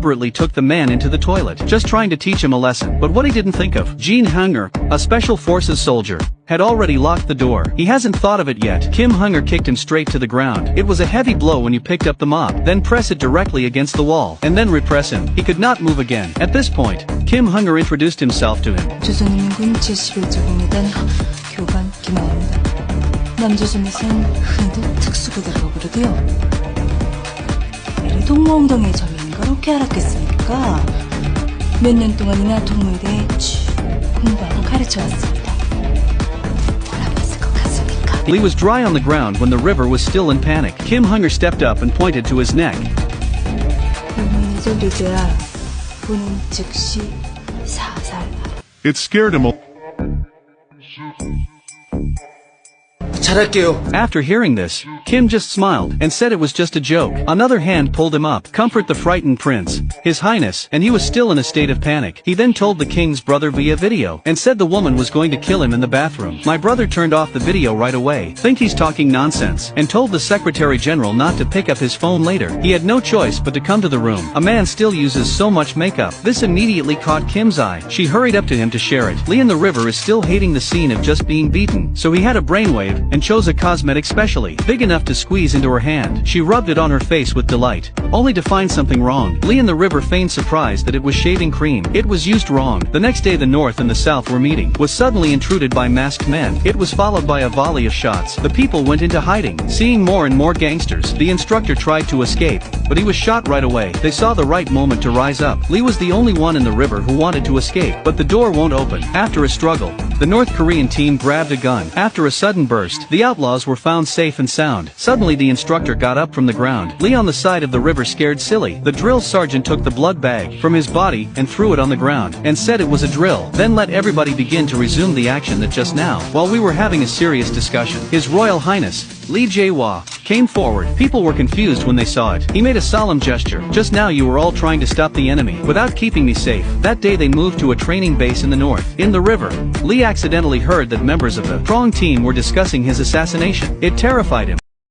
deliberately took the man into the toilet, just trying to teach him a lesson. But what he didn't think of, Gene Hunger, a special forces soldier, had already locked the door. He hasn't thought of it yet. Kim Hunger kicked him straight to the ground. It was a heavy blow when you picked up the mop, then press it directly against the wall, and then repress him. He could not move again. At this point, Kim Hunger introduced himself to him. 조선인민군 제11조국무단 교관 김하입니다. 남조선에선 흔히 특수부대라고 부르고요. 동무엉덩이에 점인 걸 어떻게 알았겠습니까? 몇 년 동안이나 동무대에 쭉 공부하고 가르쳐왔습니다. 뭐라고 것 같습니까? Lee was dry on the ground when the river was still in panic. Kim Hunger stepped up and pointed to his neck. 리드야, 본인 즉시 사살하라. It scared him. After hearing this, Kim just smiled and said it was just a joke. Another hand pulled him up, comfort the frightened prince, his highness, and he was still in a state of panic. He then told the king's brother via video, and said the woman was going to kill him in the bathroom. My brother turned off the video right away, think he's talking nonsense, and told the secretary general not to pick up his phone later. He had no choice but to come to the room. A man still uses so much makeup. This immediately caught Kim's eye. She hurried up to him to share it. Lee in the river is still hating the scene of just being beaten, so he had a brainwave, and chose a cosmetic specially big enough to squeeze into her hand. She rubbed it on her face with delight, only to find something wrong. Lee in the river feigned surprise that it was shaving cream. It was used wrong. The next day the North and the South were meeting, was suddenly intruded by masked men. It was followed by a volley of shots. The people went into hiding, seeing more and more gangsters. The instructor tried to escape, but he was shot right away. They saw the right moment to rise up. Lee was the only one in the river who wanted to escape, but the door won't open. After a struggle, the North Korean team grabbed a gun. After a sudden burst, the outlaws were found safe and sound. Suddenly the instructor got up from the ground. Lee on the side of the river scared silly. The drill sergeant took the blood bag from his body and threw it on the ground, and said it was a drill. Then let everybody begin to resume the action that just now, while we were having a serious discussion. His Royal Highness, Lee Jae-hwa, came forward. People were confused when they saw it. He made a solemn gesture. Just now you were all trying to stop the enemy, without keeping me safe. That day they moved to a training base in the north. In the river, Lee accidentally heard that members of the Prong team were discussing his assassination. It terrified him.